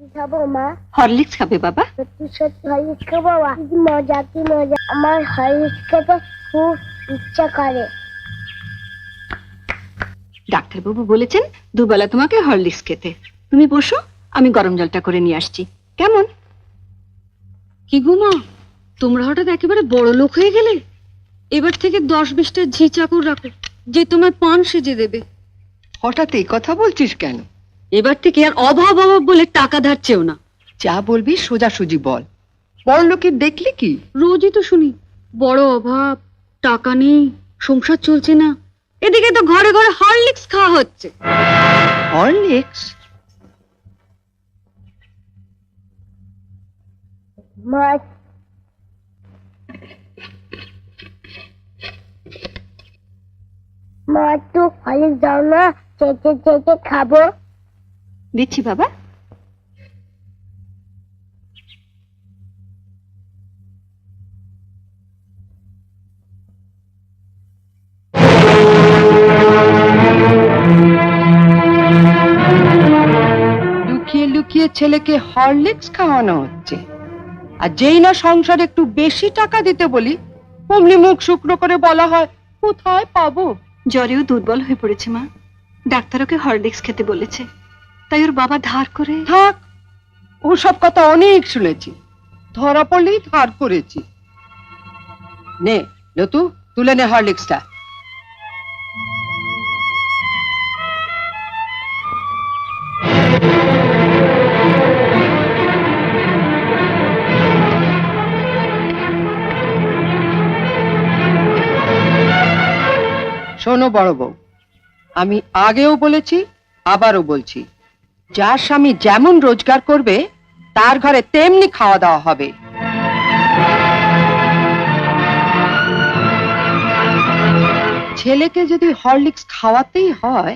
খাবো মা? হরলিক্স খাবে বাবা? সত্যি সত্যি হরলিক্স খাবো বাবা? কি মজা কি মজা! আমার হরলিক্স খেতে খুব ইচ্ছা করে। ডাক্তারবাবু বলেছেন দুবেলা তোমাকে হরলিক্স খেতে। তুমি বসো, আমি গরম জলটা করে নিয়ে আসছি। কেমন? কি গো মা, তোমরা হঠাৎ একেবারে বড় লোক হয়ে গেলে। এবার থেকে 10-20টা ঝি চাকর রাখো, যে তোমার পান সেজে দেবে। হঠাৎ এই কথা বলছিস কেন? এবার থেকে আর অভাব অভাব বলে টাকা ধার চেও না। যা বলবি সোজাসুজি বল। বড় লোকের দেখলি কি? রোজই তো শুনি বড় অভাব, টাকা নেই, সংসার চলছে না। এদিকে তো ঘরে ঘরে হরলিক্স খাওয়া হচ্ছে। হরলিক্স? মা মা একটু হরলিক্স দাও না, চেটে চেটে খাবো। দিচ্ছি বাবা। লুকিয়ে লুকিয়ে ছেলেকে হরলিক্স খাওয়ানো হচ্ছে, আর যেই না সংসারে একটু বেশি টাকা দিতে বলি অমনি মুখ শুকনো করে বলা হয় কোথায় পাবো। জ্বরেও দুর্বল হয়ে পড়েছে মা, ডাক্তার ওকে হরলিক্স খেতে বলেছে, তাই ওর বাবা ধার করে। থাক, ওসব কথা অনেক শুনেছি, ধরা পড়লেই ধার করেছি। নে লতু, তুলে নে হরলিক্সটা। শোনো বড় বউ, আমি আগেও বলেছি আবারও বলছি, যার স্বামী যেমন রোজগার করবে তার ঘরে তেমনি খাওয়া দাওয়া হবে। ছেলেকে যদি হরলিক্স খাওয়াতেই হয়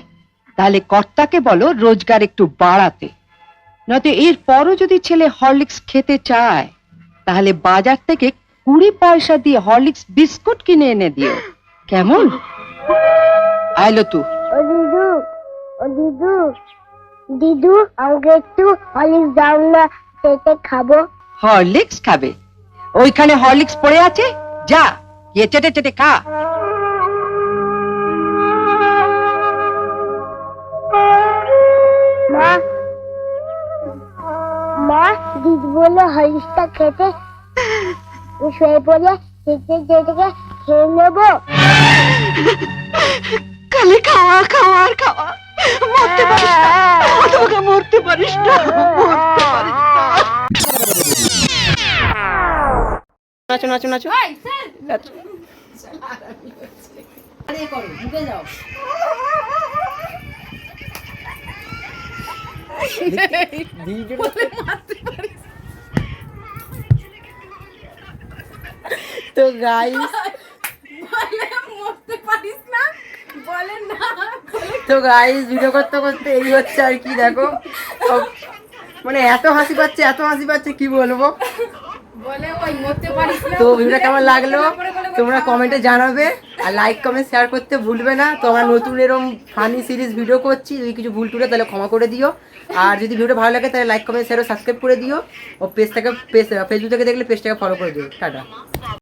তাহলে কর্তাকে বলো রোজগার একটু বাড়াতে, নয়তো এর পরও যদি ছেলে হরলিক্স খেতে চায় তাহলে বাজার থেকে 20 পয়সা দিয়ে হরলিক্স বিস্কুট কিনে এনে দিও, কেমন? আইলো তু। ও দিদু, ও দিদু, দিদু আমাকে একটু হরলিক্স দাও না, চেটে খাবো। হরলিক্স খাবে? ওইখানে হরলিক্স পড়ে আছে, যা গিয়ে চেটে চেটে খা। মা, মা দিদি বললো হরলিক্সটা খেতে, শুয়ে পড়ে চেটে চেটে খেয়ে নেবো। খালি খাওয়া খাওয়া আর খাওয়া, মরতে পারিস না, তোমাকে মরতে পারিস না, মরতে পারিস না। নাচো নাচো নাচো। তো গাইস, ভিডিও করতে করতে এই হচ্ছে আর কি, দেখো মানে এত হাসি পাচ্ছে এত হাসি পাচ্ছে কি বলবো। তো ভিডিওটা কেমন লাগলো তোমরা কমেন্টে জানাবে, আর লাইক কমেন্ট শেয়ার করতে ভুলবে না। তো আমরা নতুন এরকম ফানি সিরিজ ভিডিও করছি, যদি কিছু ভুল টুলে তাহলে ক্ষমা করে দিও। আর যদি ভিডিওটা ভালো লাগে তাহলে লাইক কমেন্ট শেয়ার ও সাবস্ক্রাইব করে দিও। ও ফেসবুক থেকে দেখলে পেজটাকে ফলো করে দিও। টাটা।